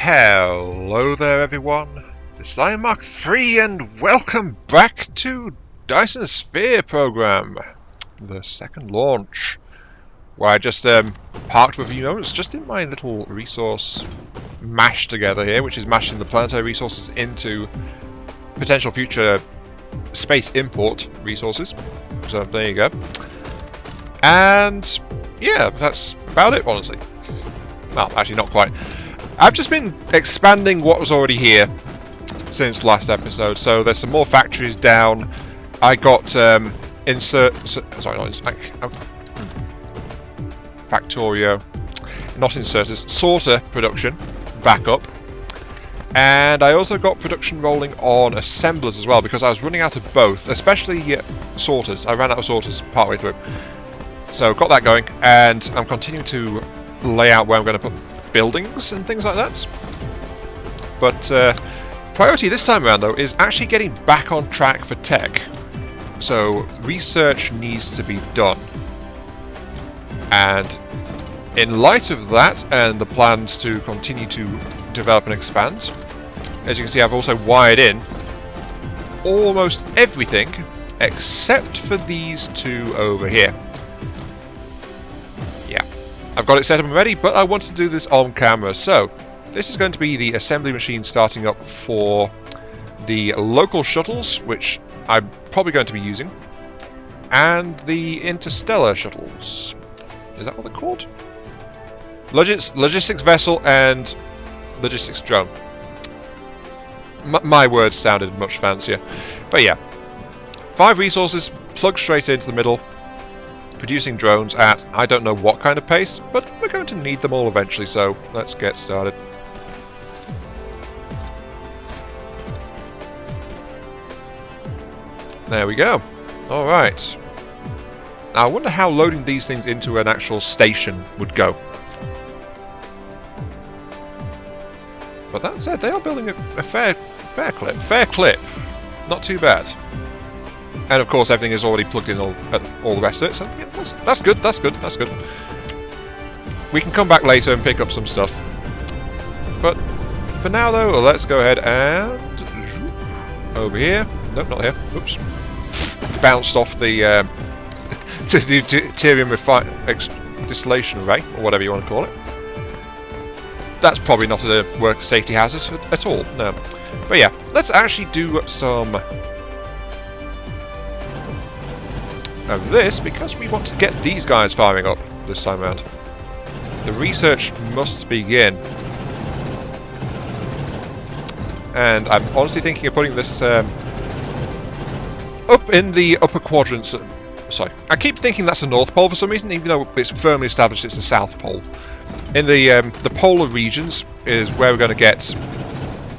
Hello there everyone, this is Iron Mark 3 and welcome back to Dyson Sphere program, the second launch, where I just parked for a few moments just in my little resource mash together here, which is mashing the planetary resources into potential future space import resources. So there you go. And yeah, that's about it honestly. Well, actually not quite. I've just been expanding what was already here since last episode. So there's some more factories down. I got Factorio, not inserters, sorter production back up. And I also got production rolling on assemblers as well because I was running out of both, especially sorters. I ran out of sorters partway through. So got that going, and I'm continuing to lay out where I'm going to put buildings and things like that. But priority this time around though is actually getting back on track for tech. So research needs to be done. And in light of that and the plans to continue to develop and expand, as you can see I've also wired in almost everything except for these two over here. I've got it set up and ready, but I want to do this on camera. So this is going to be the assembly machine starting up for the local shuttles, which I'm probably going to be using, and the interstellar shuttles. Is that what they're called? Logistics vessel and logistics drone. My words sounded much fancier. But yeah, 5 resources plugged straight into the middle. Producing drones at I don't know what kind of pace, but we're going to need them all eventually, so let's get started. There we go. Alright. Now I wonder how loading these things into an actual station would go. But that said, they are building a fair clip. Not too bad. And of course everything is already plugged in all the rest of it, so yeah, that's good. We can come back later and pick up some stuff. But for now though, let's go ahead and over here. Nope, not here. Oops. Bounced off the deuterium distillation array, or whatever you want to call it. That's probably not a work safety hazard at all, no. But yeah, let's actually do some of this because we want to get these guys firing up this time around. The research must begin. And I'm honestly thinking of putting this up in the upper quadrants. Sorry, I keep thinking that's the North Pole for some reason, even though it's firmly established it's the South Pole. In the polar regions is where we're going to get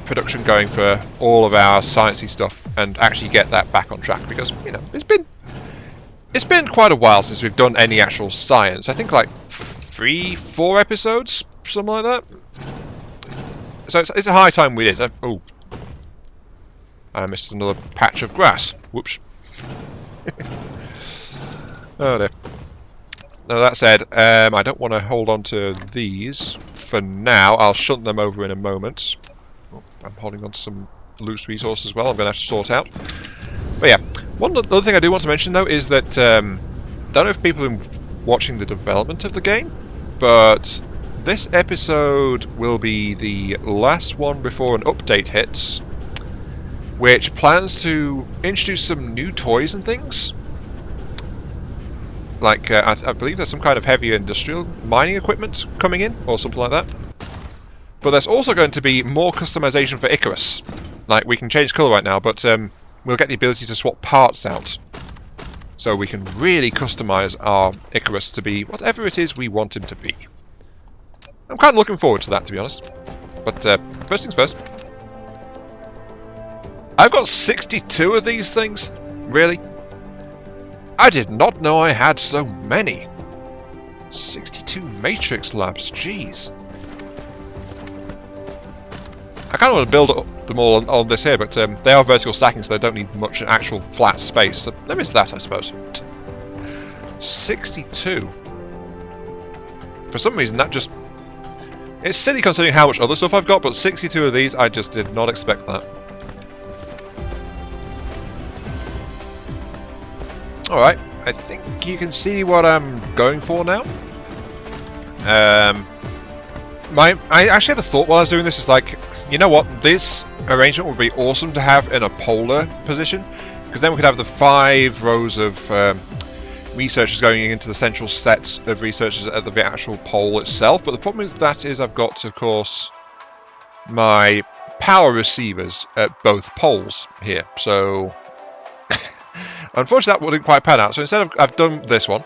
production going for all of our sciencey stuff and actually get that back on track because, you know, it's been quite a while since we've done any actual science. I think like 3-4 episodes, something like that. So it's a high time we did. Oh, I missed another patch of grass. Whoops. Oh dear. Now that said, I don't want to hold on to these for now. I'll shunt them over in a moment. Oh, I'm holding on to some loose resources as well. I'm going to have to sort out. But yeah, one other thing I do want to mention though is that don't know if people have been watching the development of the game, but this episode will be the last one before an update hits, which plans to introduce some new toys and things. Like I believe there's some kind of heavier industrial mining equipment coming in, or something like that. But there's also going to be more customization for Icarus. Like we can change colour right now, but we'll get the ability to swap parts out. So we can really customize our Icarus to be whatever it is we want him to be. I'm kind of looking forward to that, to be honest. But first things first. I've got 62 of these things? Really? I did not know I had so many. 62 Matrix labs, jeez. I kind of want to build them all on this here, but they are vertical stacking, so they don't need much actual flat space. So limits that, I suppose. 62. For some reason, that just It's silly considering how much other stuff I've got, but 62 of these, I just did not expect that. Alright, I think you can see what I'm going for now. I actually had a thought while I was doing this, is like, you know what, this arrangement would be awesome to have in a polar position, because then we could have the 5 rows of researchers going into the central set of researchers at the actual pole itself. But the problem with that is I've got, of course, my power receivers at both poles here, so unfortunately that wouldn't quite pan out. So instead I've done this one.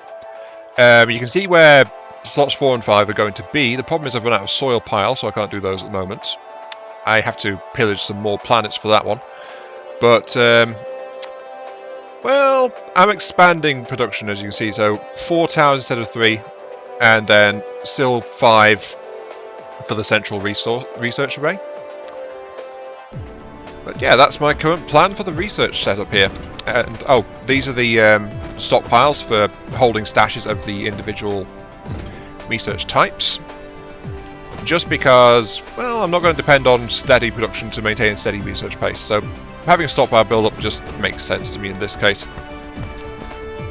You can see where slots 4 and 5 are going to be. The problem is I've run out of soil piles, so I can't do those at the moment. I have to pillage some more planets for that one. But, well, I'm expanding production, as you can see. So 4 towers instead of 3, and then still 5 for the central research array. But yeah, that's my current plan for the research setup here. And oh, these are the stockpiles for holding stashes of the individual research types. Just because, well, I'm not going to depend on steady production to maintain a steady research pace, so having a stockpile build-up just makes sense to me in this case.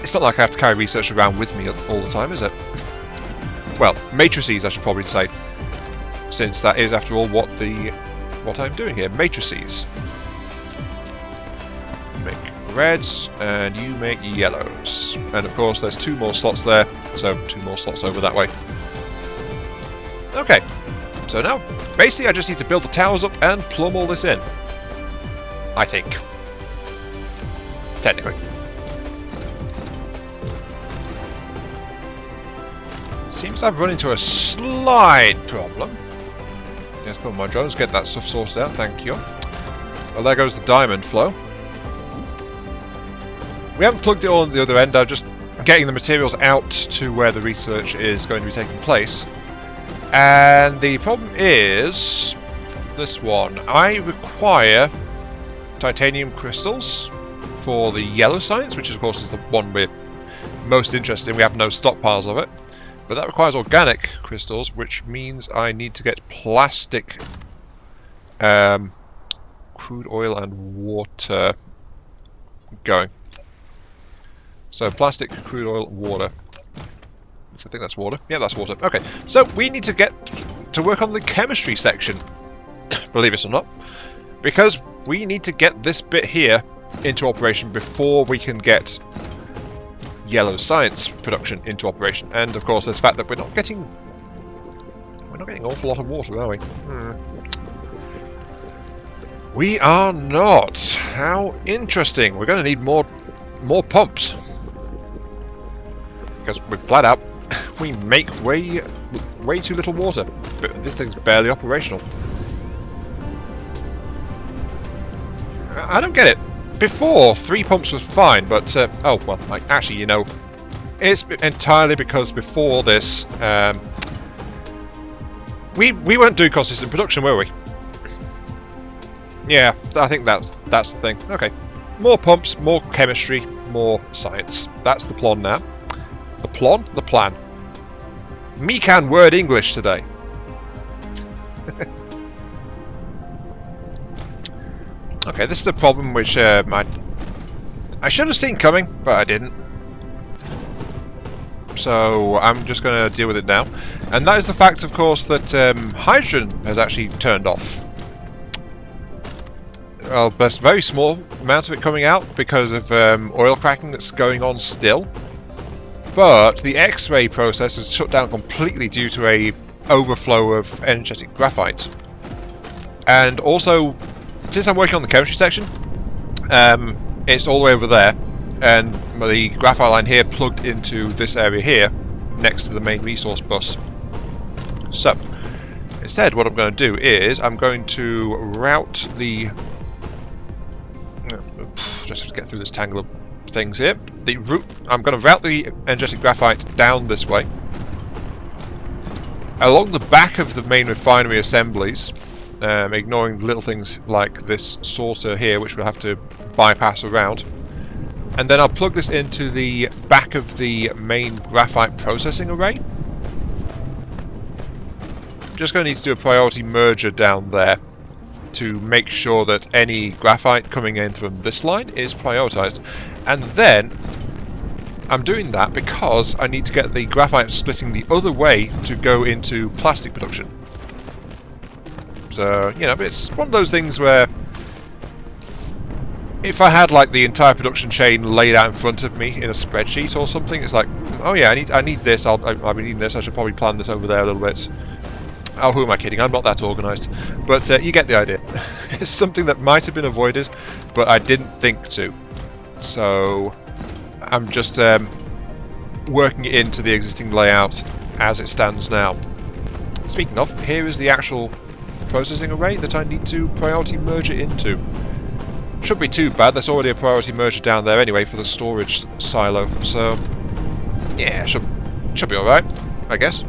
It's not like I have to carry research around with me all the time, is it? Well, matrices, I should probably say, since that is, after all, what I'm doing here. Matrices. You make reds, and you make yellows. And of course, there's 2 more slots there, so 2 more slots over that way. Okay, so now, basically I just need to build the towers up and plumb all this in. I think. Technically. Seems I've run into a slight problem. Yes, put my drones, get that stuff sorted out, thank you. Well, there goes the diamond flow. We haven't plugged it all on the other end, I'm just getting the materials out to where the research is going to be taking place. And the problem is this one. I require titanium crystals for the yellow science, which of course is the one we're most interested in. We have no stockpiles of it. But that requires organic crystals, which means I need to get plastic, crude oil and water going. So plastic, crude oil, water. I think that's water. Yeah, that's water. Okay, so we need to get to work on the chemistry section, believe it or not, because we need to get this bit here into operation before we can get yellow science production into operation. And of course, there's the fact that we're not getting an awful lot of water, are we? We are not. How interesting. We're going to need more pumps, because we're flat out. We make way too little water, but this thing's barely operational. I don't get it. Before, 3 pumps was fine, but oh well. Actually, you know, it's entirely because before this, we weren't doing consistent production, were we? Yeah, I think that's the thing. Okay, more pumps, more chemistry, more science. That's the plan now. The plan? The plan. Me can word English today. Okay, this is a problem which I should have seen coming, but I didn't. So I'm just going to deal with it now. And that is the fact, of course, that hydrogen has actually turned off. Well, there's a very small amount of it coming out because of oil cracking that's going on still. But the X-ray process is shut down completely due to a overflow of energetic graphite. And also, since I'm working on the chemistry section, it's all the way over there, and the graphite line here plugged into this area here, next to the main resource bus. So, instead what I'm going to do is, I'm going to route the... just have to get through this tangle of things here. I'm going to route the energetic graphite down this way, along the back of the main refinery assemblies, ignoring little things like this sorter here, which we'll have to bypass around. And then I'll plug this into the back of the main graphite processing array. just going to need to do a priority merger down there to make sure that any graphite coming in from this line is prioritized. And then I'm doing that because I need to get the graphite splitting the other way to go into plastic production. So, you know, it's one of those things where if I had like the entire production chain laid out in front of me in a spreadsheet or something, it's like, oh yeah, I need this, I'll be needing this, I should probably plan this over there a little bit. Oh, who am I kidding? I'm not that organised. But you get the idea. It's something that might have been avoided, but I didn't think to. So I'm just working it into the existing layout as it stands now. Speaking of, here is the actual processing array that I need to priority merge it into. Shouldn't be too bad, there's already a priority merger down there anyway for the storage silo, so yeah, should be alright, I guess.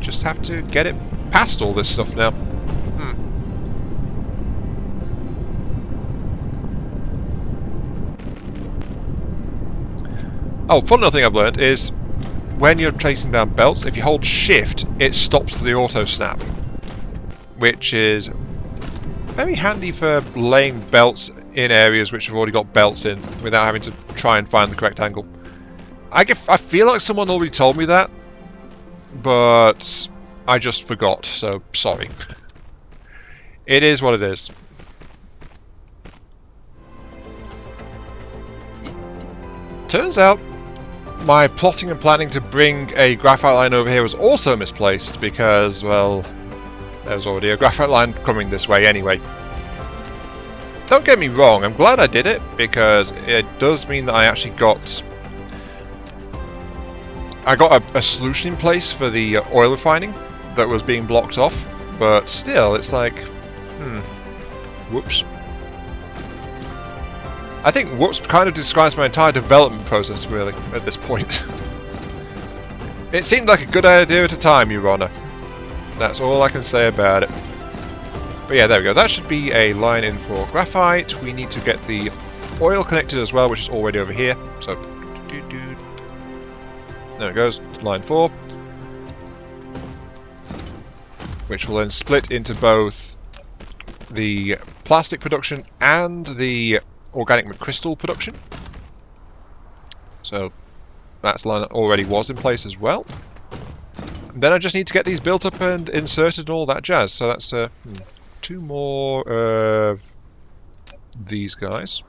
Just have to get it past all this stuff now. Oh, fun little thing I've learned is when you're tracing down belts, if you hold shift, it stops the auto snap, which is very handy for laying belts in areas which have already got belts in without having to try and find the correct angle. I feel like someone already told me that, but I just forgot, so sorry. It is what it is. Turns out my plotting and planning to bring a graphite line over here was also misplaced because, well, there was already a graphite line coming this way anyway. Don't get me wrong, I'm glad I did it because it does mean that I actually got a solution in place for the oil refining that was being blocked off, but still, it's like, whoops. I think whoops kind of describes my entire development process, really, at this point. It seemed like a good idea at the time, Your Honor. That's all I can say about it. But yeah, there we go. That should be a line in for graphite. We need to get the oil connected as well, which is already over here. So, there it goes, line 4. Which will then split into both the plastic production and the organic crystal production. So that line already was in place as well. And then I just need to get these built up and inserted and all that jazz. So that's 2 more of these guys.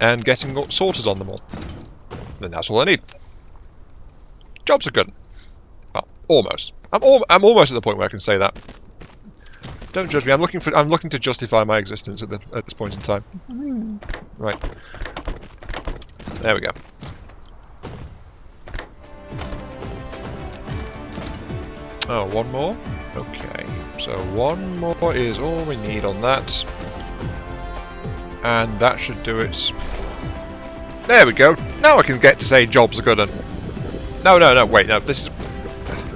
And getting sorters on them all. Then that's all I need. Jobs are good. Well, almost. I'm almost at the point where I can say that. Don't judge me. I'm looking to justify my existence at this point in time. Right. There we go. Oh, one more? Okay. So one more is all we need on that. And that should do it. There we go. Now I can get to say jobs are good. No, wait, no. This is...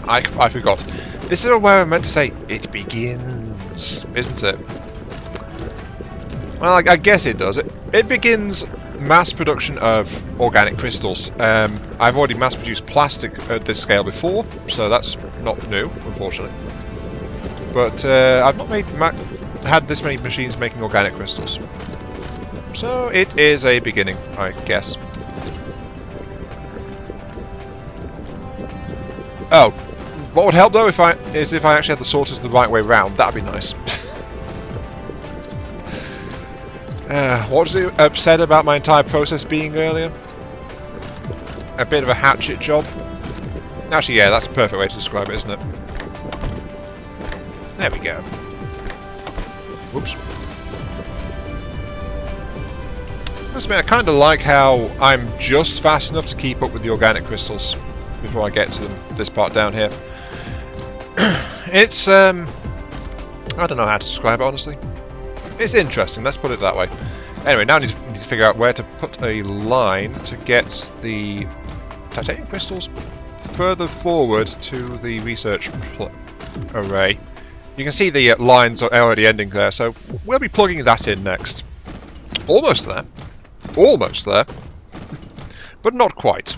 I forgot. This is where I meant to say it begins, isn't it? Well, I guess it does. It begins mass production of organic crystals. I've already mass produced plastic at this scale before, so that's not new, unfortunately. But I've not had this many machines making organic crystals. So it is a beginning, I guess. Oh, what would help though if I actually had the sorters the right way round. That'd be nice. What was it upset about my entire process being earlier? A bit of a hatchet job. Actually, yeah, that's a perfect way to describe it, isn't it? There we go. Whoops. I kind of like how I'm just fast enough to keep up with the organic crystals before I get to this part down here. It's, I don't know how to describe it, honestly. It's interesting, let's put it that way. Anyway, now I need to figure out where to put a line to get the titanium crystals further forward to the research array. You can see the lines are already ending there, so we'll be plugging that in next. Almost there. Almost there. But not quite.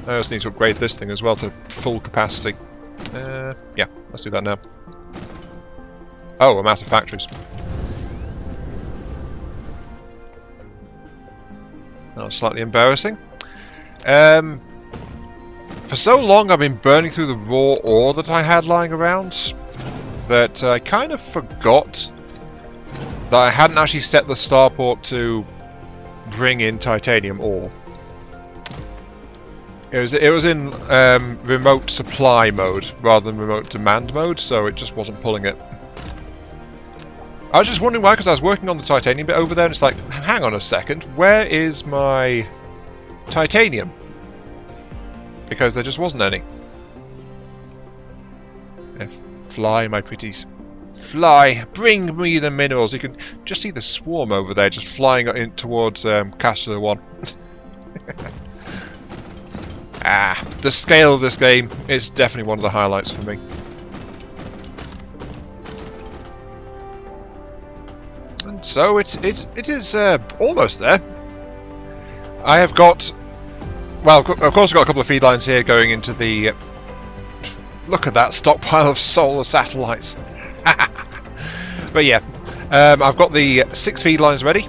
I just need to upgrade this thing as well to full capacity. Yeah, let's do that now. Oh, I'm out of factories. That was slightly embarrassing. For so long I've been burning through the raw ore that I had lying around that I kind of forgot that I hadn't actually set the starport to bring in titanium ore. It was in remote supply mode rather than remote demand mode, so it just wasn't pulling it. I was just wondering why, because I was working on the titanium bit over there, and it's like, hang on a second, where is my titanium? Because there just wasn't any. Fly, my pretties. Fly! Bring me the minerals! You can just see the swarm over there, just flying in towards Castle 1. The scale of this game is definitely one of the highlights for me. And so it is almost there. I have got, well, of course I've got a couple of feed lines here going into the, look at that stockpile of solar satellites. But yeah, I've got the 6 feed lines ready.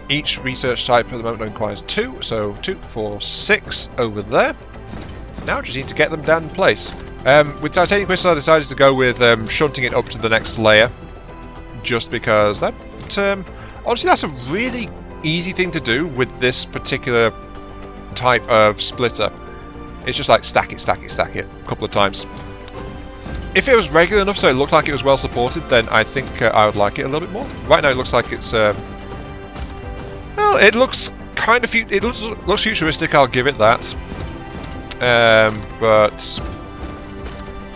Each research type at the moment requires 2, so 2, 4, 6 over there. Now just need to get them down in place. With titanium crystal I decided to go with shunting it up to the next layer, just because that, honestly that's a really easy thing to do with this particular type of splitter. It's just like stack it, stack it, stack it a couple of times. If it was regular enough so it looked like it was well supported, then I think I would like it a little bit more. Right now it looks like it's, well, it looks kind of, it looks futuristic, I'll give it that. But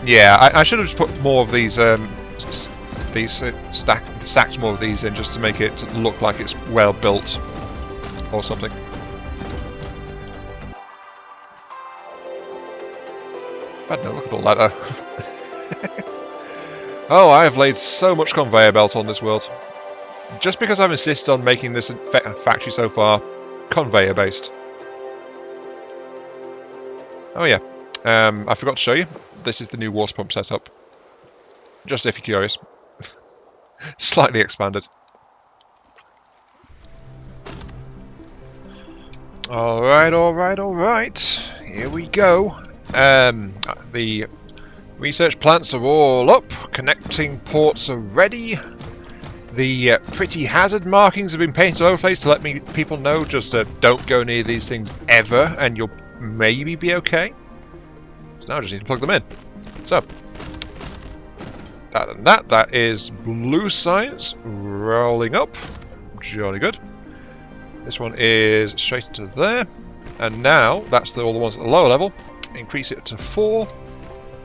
yeah, I should have just put more of these stacked more of these in just to make it look like it's well built or something. I don't know, look at all that though. Oh, I have laid so much conveyor belt on this world. Just because I've insisted on making this factory so far conveyor based. Oh yeah, I forgot to show you. This is the new water pump setup. Just if you're curious. Slightly expanded. Alright, alright, alright. Here we go. The research plants are all up. Connecting ports are ready. The pretty hazard markings have been painted over the place to let people know just don't go near these things ever, and you'll maybe be okay. So now I just need to plug them in. So that is blue science rolling up. Jolly good. This one is straight to there. And now that's all the ones at the lower level. Increase it to 4.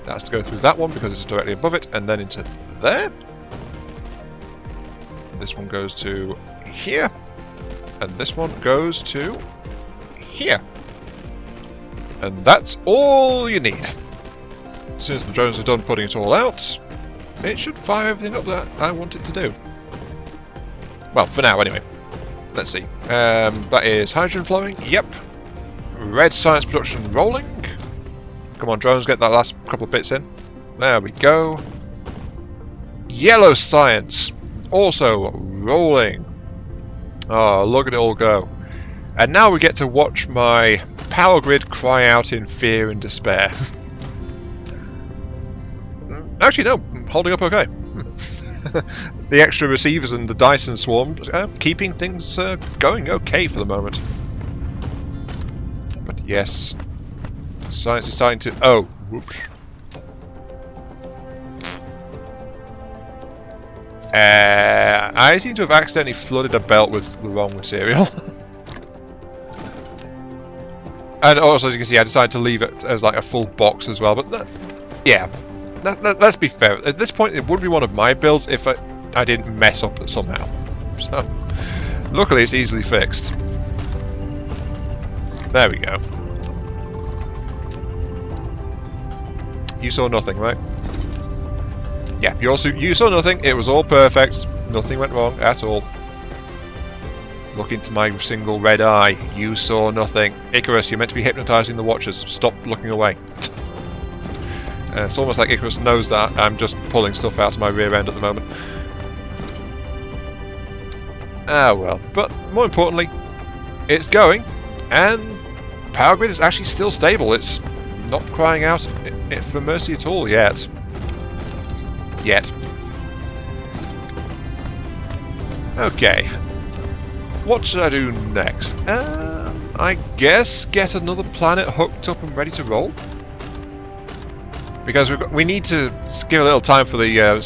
That's to go through that one because it's directly above it, and then into there. This one goes to here. And this one goes to here. And that's all you need. As soon as the drones are done putting it all out, it should fire everything up that I want it to do. Well, for now anyway. Let's see. That is hydrogen flowing. Yep. Red science production rolling. Come on, drones, get that last couple of bits in. There we go. Yellow science also rolling. Oh, look at it all go. And now we get to watch my power grid cry out in fear and despair. Actually, no, I'm holding up okay. The extra receivers and the Dyson swarm keeping things going okay for the moment. But yes, science is starting to... Oh, whoops. I seem to have accidentally flooded a belt with the wrong material. And also, as you can see, I decided to leave it as like a full box as well. But yeah, let's be fair. At this point, it would be one of my builds if I didn't mess up somehow. So, luckily, it's easily fixed. There we go. You saw nothing, right? Yeah, you saw nothing. It was all perfect. Nothing went wrong at all. Look into my single red eye. You saw nothing. Icarus, you're meant to be hypnotising the watchers. Stop looking away. It's almost like Icarus knows that I'm just pulling stuff out of my rear end at the moment. Ah well, but more importantly, it's going, and power grid is actually still stable. It's not crying out for mercy at all yet. Okay. What should I do next? I guess get another planet hooked up and ready to roll. Because we need to give a little time for the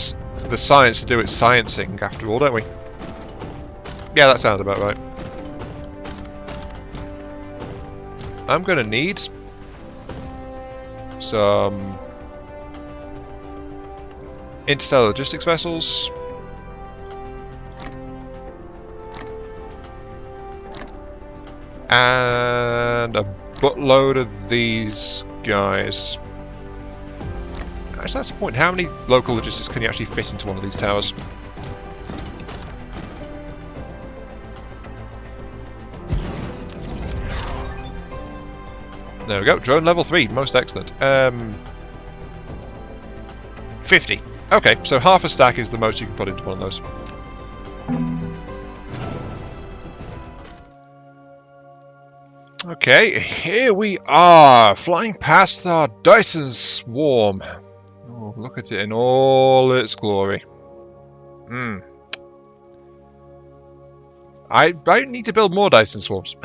science to do its sciencing after all, don't we? Yeah, that sounds about right. I'm going to need some interstellar logistics vessels. And a buttload of these guys. Actually, that's the point. How many local logistics can you actually fit into one of these towers? There we go. Drone level 3. Most excellent. 50. Okay, so half a stack is the most you can put into one of those. Okay, here we are, flying past our Dyson swarm. Oh, look at it in all its glory. I need to build more Dyson swarms.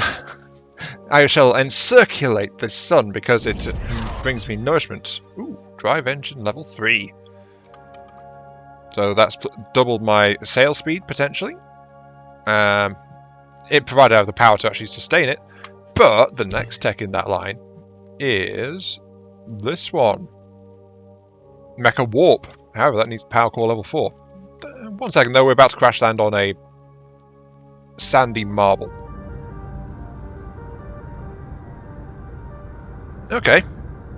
I shall encirculate the sun because it brings me nourishment. Ooh, drive engine level 3. So that's doubled my sail speed, potentially. It provided I have the power to actually sustain it. But the next tech in that line is this one. Mecha Warp. However, that needs power core level 4. 1 second though, we're about to crash land on a sandy marble. Okay.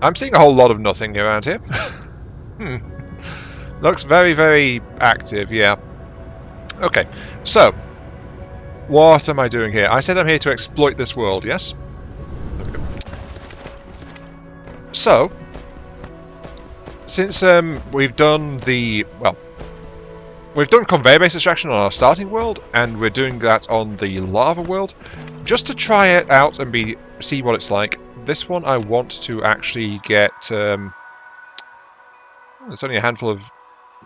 I'm seeing a whole lot of nothing around here. Looks very, very active, yeah. Okay, so what am I doing here? I said I'm here to exploit this world, yes? There we go. So, since we've done we've done conveyor-based extraction on our starting world, and we're doing that on the lava world, just to try it out and see what it's like. This one I want to actually get. There's only a handful of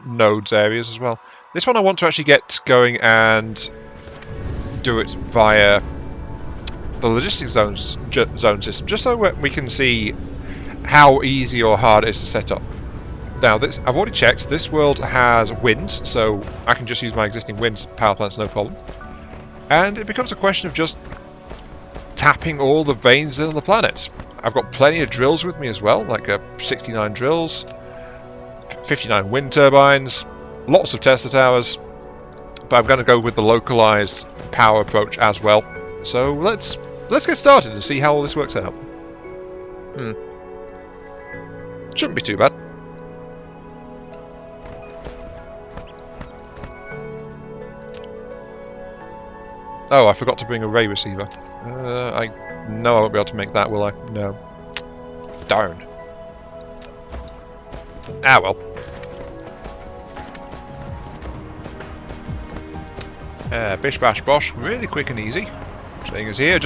nodes areas as well. This one I want to actually get going and do it via the logistics zone system, just so we can see how easy or hard it is to set up. Now, I've already checked. This world has wind, so I can just use my existing wind power plants, no problem. And it becomes a question of just tapping all the veins in the planet. I've got plenty of drills with me as well, like 69 drills, 59 wind turbines, lots of Tesla towers, but I'm going to go with the localized power approach as well. So let's get started and see how all this works out. Shouldn't be too bad. Oh, I forgot to bring a ray receiver. I know I won't be able to make that, will I? No. Darn. Ah well. Bish bash bosh, really quick and easy. Saying is here,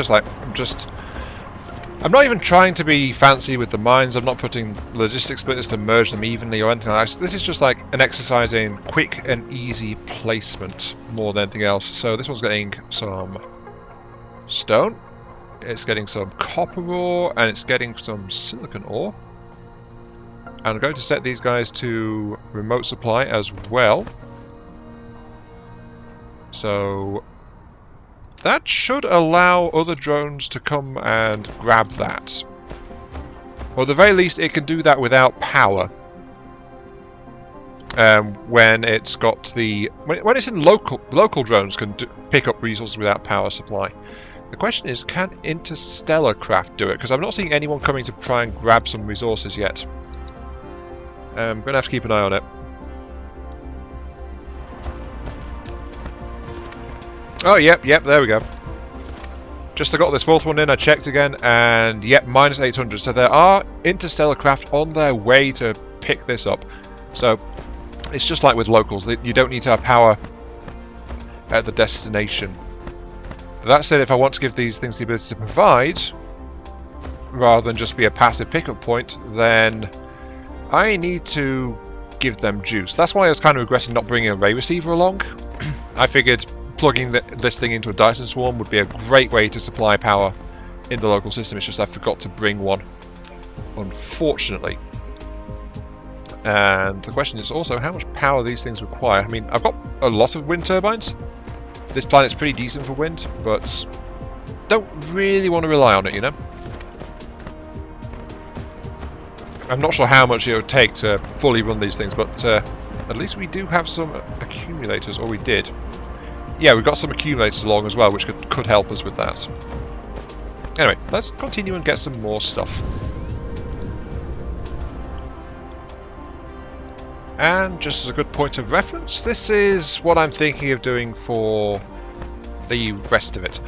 I'm not even trying to be fancy with the mines. I'm not putting logistic splitters to merge them evenly or anything like that. This is just like an exercise in quick and easy placement more than anything else. So this one's getting some stone, it's getting some copper ore, and it's getting some silicon ore. And I'm going to set these guys to remote supply as well. So that should allow other drones to come and grab that. Or at the very least, it can do that without power. When it's got when it's in local drones can pick up resources without power supply. The question is, can interstellar craft do it? Because I'm not seeing anyone coming to try and grab some resources yet. I'm going to have to keep an eye on it. Oh, yep, there we go. Just I got this fourth one in, I checked again, and yep, minus 800. So there are interstellar craft on their way to pick this up. So it's just like with locals, you don't need to have power at the destination. That said, if I want to give these things the ability to provide, rather than just be a passive pickup point, then I need to give them juice. That's why I was kind of regretting not bringing a ray receiver along. I figured plugging this thing into a Dyson swarm would be a great way to supply power in the local system. It's just I forgot to bring one, unfortunately. And the question is also how much power these things require. I mean, I've got a lot of wind turbines. This planet's pretty decent for wind, but don't really want to rely on it, you know? I'm not sure how much it would take to fully run these things, but at least we do have some accumulators, or we did. Yeah, we've got some accumulators along as well, which could help us with that. Anyway, let's continue and get some more stuff. And just as a good point of reference, this is what I'm thinking of doing for the rest of it.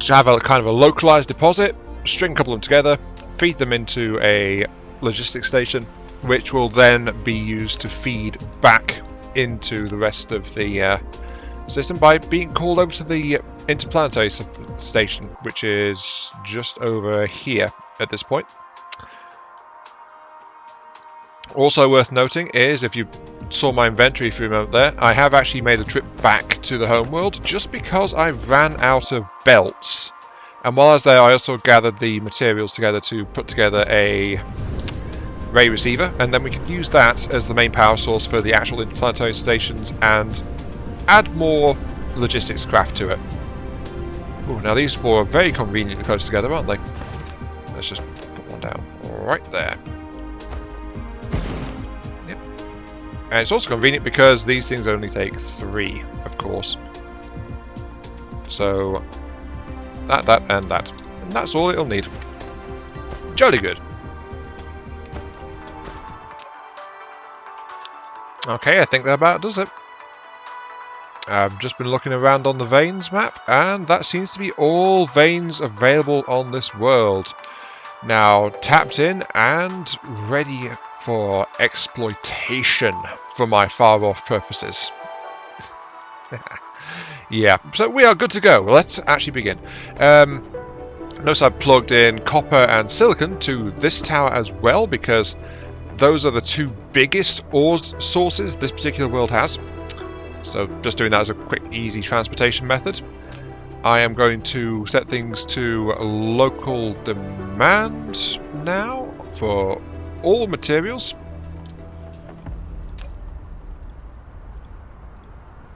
To have a kind of a localized deposit, string a couple of them together, feed them into a logistics station, which will then be used to feed back into the rest of the system by being called over to the interplanetary station, which is just over here at this point. Also worth noting is, if you saw my inventory for a moment there, I have actually made a trip back to the homeworld just because I ran out of belts. And while I was there, I also gathered the materials together to put together a ray receiver, and then we could use that as the main power source for the actual interplanetary stations and add more logistics craft to it. Ooh, now these four are very conveniently close together, aren't they? Let's just put one down right there. Yep. And it's also convenient because these things only take 3, of course. So that, and that. And that's all it'll need. Jolly good. Okay, I think that about does it. I've just been looking around on the veins map, and that seems to be all veins available on this world. Now, tapped in and ready for exploitation for my far-off purposes. Yeah, so we are good to go. Let's actually begin. Notice I've plugged in copper and silicon to this tower as well, because those are the 2 biggest ore sources this particular world has. So just doing that as a quick, easy transportation method. I am going to set things to local demand now for all materials,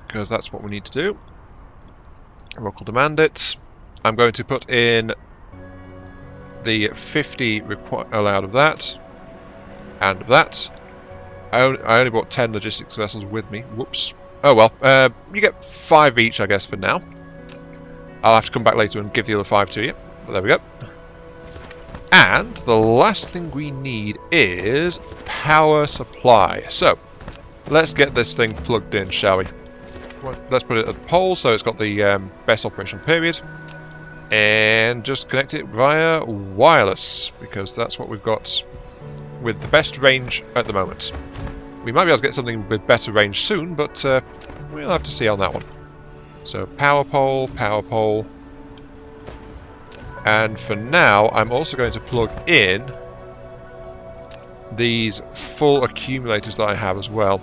because that's what we need to do. Local demand it. I'm going to put in the 50 allowed of that. And of that. I only brought 10 logistics vessels with me. Whoops. Oh well. You get 5 each, I guess, for now. I'll have to come back later and give the other 5 to you. But there we go. And the last thing we need is power supply. So, let's get this thing plugged in, shall we? Let's put it at the pole so it's got the best operational period. And just connect it via wireless, because that's what we've got with the best range at the moment. We might be able to get something with better range soon, but we'll have to see on that one. So power pole, and for now I'm also going to plug in these full accumulators that I have as well.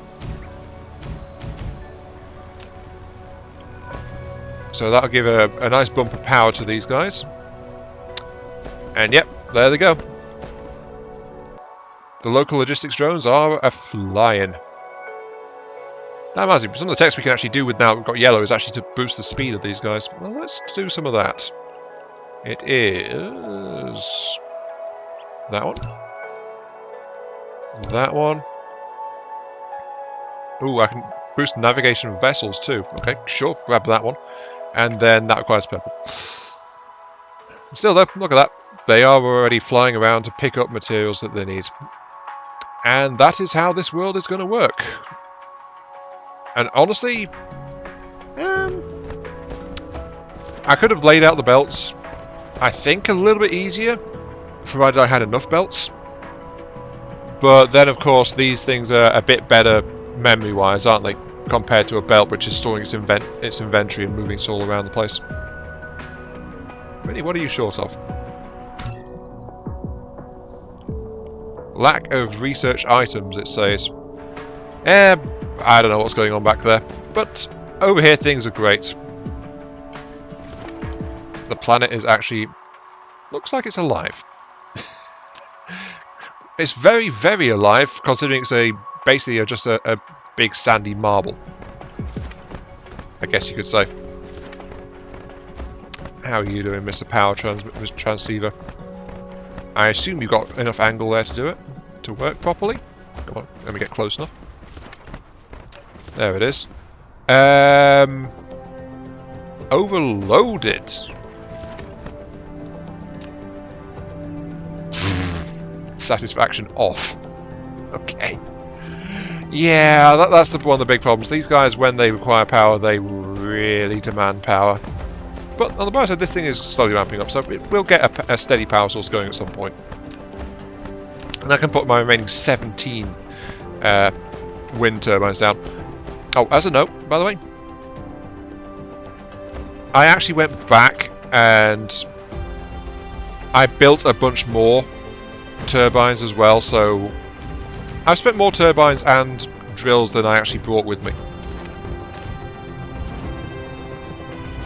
So that'll give a nice bump of power to these guys. And yep, there they go. The local logistics drones are a-flying. That reminds me, some of the text we can actually do with now we've got yellow is actually to boost the speed of these guys. Well, let's do some of that. It is that one. That one. Ooh, I can boost navigation of vessels too. Okay, sure, grab that one. And then that requires purple. Still though, look at that. They are already flying around to pick up materials that they need. And that is how this world is going to work. And honestly, I could have laid out the belts I think a little bit easier, provided I had enough belts. But then, of course, these things are a bit better memory-wise, aren't they? Compared to a belt which is storing its inventory and moving it all around the place. Really, what are you short of? Lack of research items, it says. I don't know what's going on back there. But over here, things are great. The planet is actually... looks like it's alive. It's very, very alive, considering it's basically just a big sandy marble. I guess you could say. How are you doing, Mr. Power Transceiver? I assume you've got enough angle there to do it, to work properly. Come on, let me get close enough. There it is. Overloaded. Satisfaction off. Okay. Yeah, that's one of the big problems. These guys, when they require power, they really demand power. But on the bright side, this thing is slowly ramping up, so it will get a steady power source going at some point. And I can put my remaining 17 wind turbines down. Oh, as a note, by the way, I actually went back and I built a bunch more turbines as well, so I've spent more turbines and drills than I actually brought with me.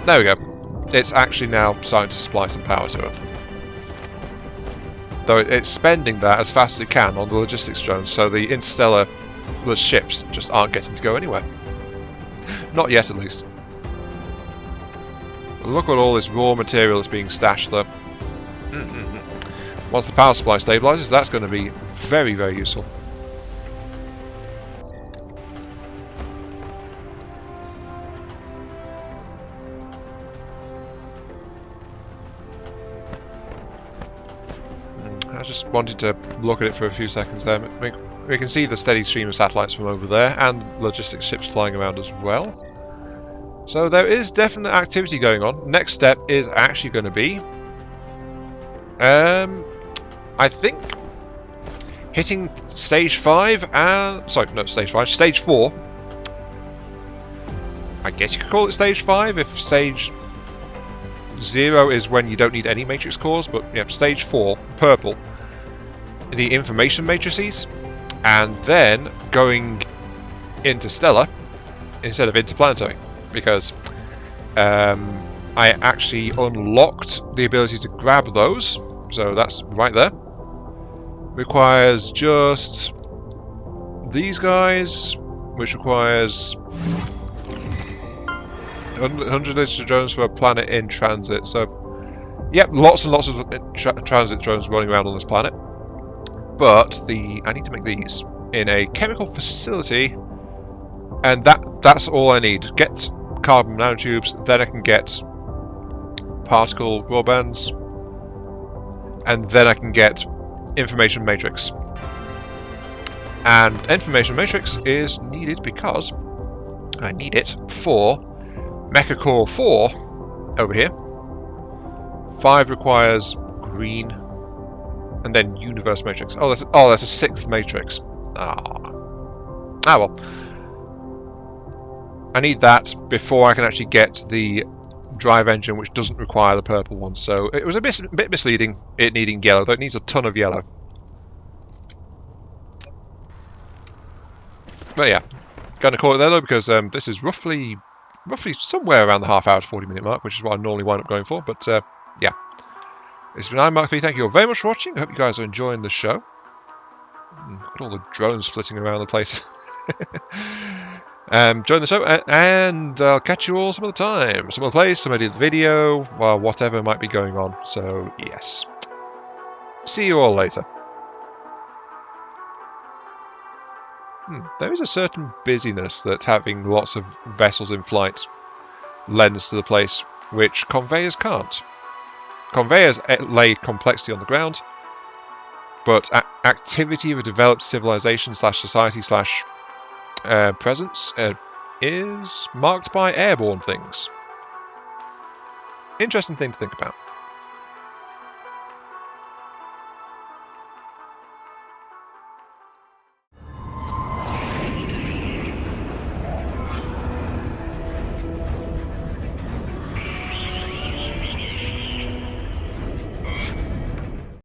There we go. It's actually now starting to supply some power to it. Though it's spending that as fast as it can on the logistics drones, so the interstellar ships just aren't getting to go anywhere. Not yet, at least. Look at all this raw material that's being stashed, though. Once the power supply stabilizes, that's going to be very, very useful. I just wanted to look at it for a few seconds there. We can see the steady stream of satellites from over there, and logistics ships flying around as well. So there is definite activity going on. Next step is actually going to be... I think hitting stage 5 and... sorry, not stage 5, stage 4. I guess you could call it stage 5 if stage 0 is when you don't need any matrix cores, but yeah, stage 4, purple, the information matrices, and then going interstellar instead of interplanetary, because I actually unlocked the ability to grab those, so that's right there. Requires just these guys, which requires 100 literature drones for a planet in transit. So, yep, lots and lots of transit drones running around on this planet. But I need to make these in a chemical facility, and that's all I need. Get carbon nanotubes, then I can get particle broadbands, and then I can get information matrix. And information matrix is needed because I need it for Mecha Core 4 over here. 5 requires green, and then universe matrix. Oh, that's a 6th matrix. Well. I need that before I can actually get the drive engine, which doesn't require the purple one. So it was a bit misleading, it needing yellow, though it needs a ton of yellow. But yeah, going to call it there though, because this is roughly somewhere around the half-hour to 40-minute mark, which is what I normally wind up going for. But yeah, it's been Mark3. Thank you all very much for watching. I hope you guys are enjoying the show. Look at all the drones flitting around the place. Join the show, and I'll catch you all some other time. Some other place, some other video, well, whatever might be going on. So, yes. See you all later. There is a certain busyness that having lots of vessels in flight lends to the place, which conveyors can't. Conveyors lay complexity on the ground, but activity of a developed civilization / society / presence is marked by airborne things. Interesting thing to think about.